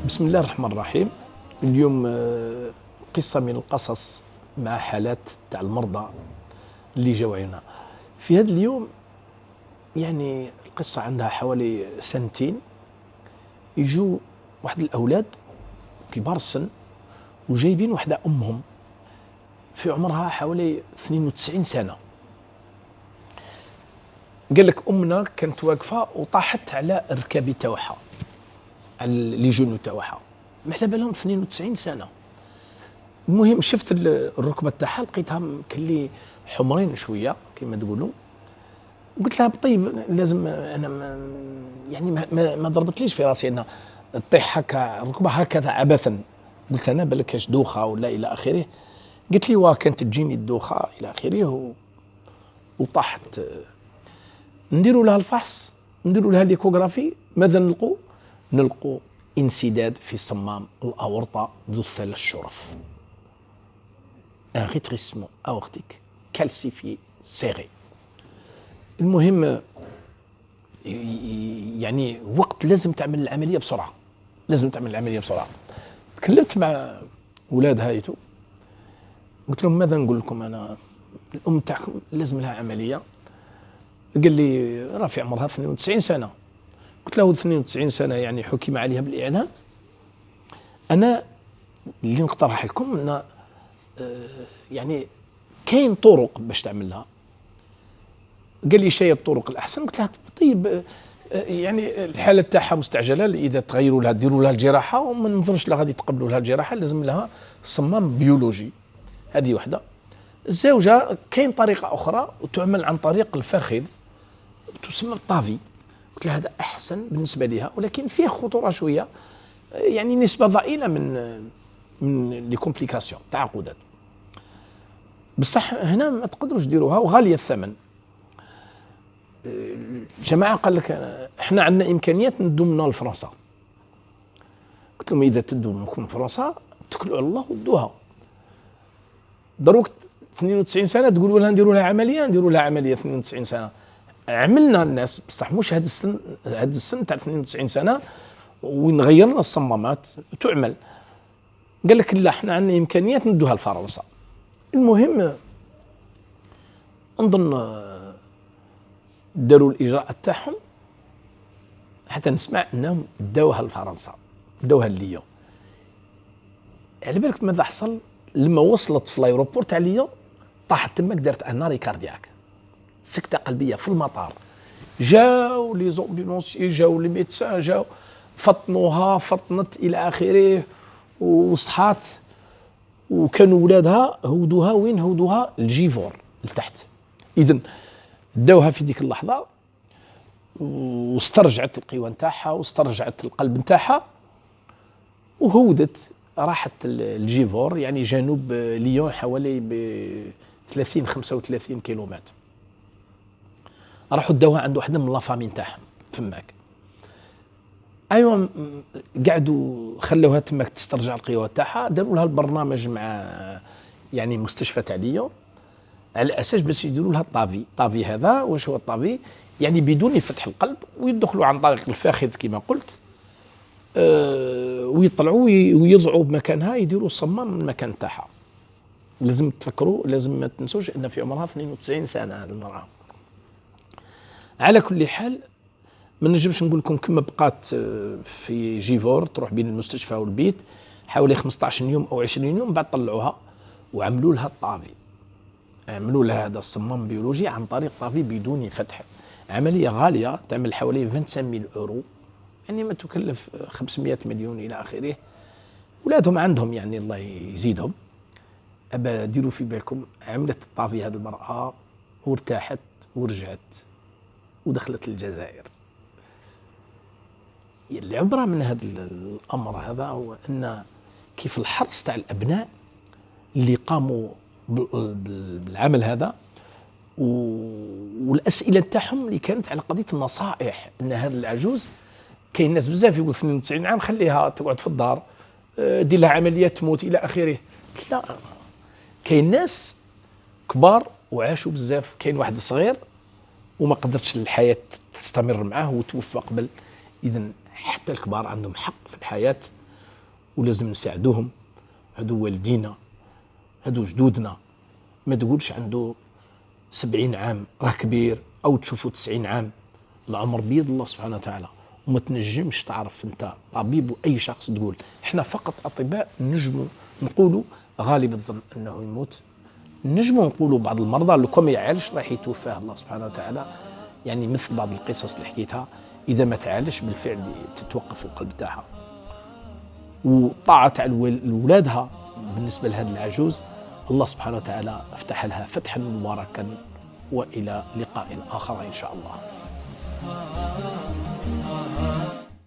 بسم الله الرحمن الرحيم. اليوم قصة من القصص مع حالات تاع المرضى اللي جاو عنا في هذا اليوم. يعني القصة عندها حوالي سنتين، يجوا واحد الأولاد كبار السن وجايبين واحدة أمهم في عمرها حوالي 92 سنة. قال لك أمنا كانت واقفة وطاحت على الركابي تاعها، على لي جونو تاعها، ما على بالهم 92 سنة. المهم شفت الركبة تاعها لقيتها كان لي حمرين شوية كما تقولوا. قلت لها طيب لازم انا ما ضربتليش في راسي انها تطيح هكا الركبة هكذا عبثا. قلت انا بالكاش دوخة ولا الى اخره. قلت لي كانت تجيني الدوخة الى اخره وطاحت. نديروا لها الفحص، نديروا لها ليكوغرافي، ماذا نلقوا انسداد في صمام الأورطة ذو الثلاث شرف، ان ريتريسمون اورتيك كالسيفي سيري. المهم يعني وقت لازم تعمل العملية بسرعة، لازم تعمل العملية بسرعة. تكلمت مع ولاد هايتو، قلت لهم ماذا نقول لكم، أنا الأم تاعكم لازم لها عملية. قال لي راه في عمرها 92 سنة. قلت له 92 سنة يعني حكم عليها بالإعدام. أنا اللي نقترح لكم أن يعني كاين طرق باش تعملها. قال لي شاي الطرق الأحسن. قلت له طيب يعني الحالة تاعها مستعجلة، إذا تغيروا لها ديروا لها الجراحة، وما نظنش لا غادي تقبلوا لها الجراحة، لازم لها صمام بيولوجي. هذه واحدة. الزوجة كاين طريقة أخرى وتعمل عن طريق الفخذ، تسمى الطافي. قلت له هذا أحسن بالنسبة لها، ولكن فيه خطورة شوية، يعني نسبة ضئيلة من لي كومبليكاسيون تعقدات. بصح هنا ما تقدروش ديروها وغالية الثمن. الجماعة قال لك احنا عندنا إمكانيات ندو منها لفرنسا. قلت لهم إذا تدو منكم لفرنسا اتكلوا على الله ودوها. دروك 92 سنة تقولوا لها نديروا لها عملية، نديروا لها عملية 92 سنة. عملنا الناس بصح مش هذا السن تاع 92 سنة وين غيرنا الصمامات تعمل. قال لك لا احنا عندنا امكانيات ندوها لفرنسا. المهم نظن داروا الاجراء تاعهم حتى نسمع انهم داوها لفرنسا، داوها لليون. على بالك ماذا حصل لما وصلت في الايروبور تاع ليون؟ طاحت تماك، دارت اناري كاردياك، سكتة قلبية في المطار. جاو لي زومبيلونسيي، جاو لي ميدسان، جاو فطنوها، فطنت الى اخره وصحات. وكانوا ولادها هودوها وين؟ هودوها الجيفور لتحت. اذا داوها في ديك اللحظة واسترجعت القوى نتاعها واسترجعت القلب نتاعها وهودت. راحت الجيفور يعني جنوب ليون حوالي ب 30 35 كيلومتر. راحوا داوها عند واحدة من لافامي نتاعهم فماك. ايوا قعدوا خلوها تماك تسترجع القوى تاعها. داروا لها البرنامج مع يعني مستشفى تاع ليون على اساس باش يديروا لها الطافي. الطافي هذا واش هو الطافي؟ يعني بدون فتح القلب، ويدخلوا عن طريق الفخذ كما قلت، ويطلعوا ويضعوا بمكانها، يديروا الصمام من المكان تاعها. لازم تفكروا، لازم ما تنسوش ان في عمرها 92 سنة هذه المرأة. على كل حال ما نجمش نقول لكم كما بقات في جيفور تروح بين المستشفى والبيت حوالي 15 يوم او 20 يوم، بعد طلعوها وعملوا لها الطافي. عملوا لها هذا الصمام بيولوجي عن طريق طافي بدون فتح. عملية غالية تعمل حوالي 25,000 يورو، يعني ما تكلف 500 مليون الى اخره. ولادهم عندهم يعني الله يزيدهم. ابا ديروا في بالكم، عملت الطافي هذه المرأة وارتاحت ورجعت ودخلت الجزائر. العبرة من هذا الأمر هذا هو أن كيف الحرص تاع الأبناء اللي قاموا بالعمل هذا والأسئلة تاعهم اللي كانت على قضية النصائح. أن هذا العجوز كاين ناس بزاف يقول 92 عام خليها تقعد في الدار، دير لها عملية تموت إلى آخره. لا، كاين ناس كبار وعاشوا بزاف. كاين واحد صغير وما قدرتش الحياة تستمر معه وتوفى قبل. إذن حتى الكبار عندهم حق في الحياة ولازم نساعدوهم. هادو والدينا، هادو جدودنا. ما تقولش عنده 70 عام راه كبير، أو تشوفه 90 عام. العمر بيد الله سبحانه وتعالى، وما تنجمش تعرف أنت طبيب وأي شخص تقول إحنا فقط أطباء نجموا نقولوا غالب الظن أنه يموت. نجموا نقولوا بعض المرضى لو كان ما يعالجش راح يتوفاه الله سبحانه وتعالى، يعني مثل بعض القصص اللي حكيتها، إذا ما تعالجش بالفعل تتوقف القلب تاعها. وطاعة لولادها بالنسبة لهذه العجوز، الله سبحانه وتعالى افتح لها فتحا مباركا. وإلى لقاء آخر إن شاء الله.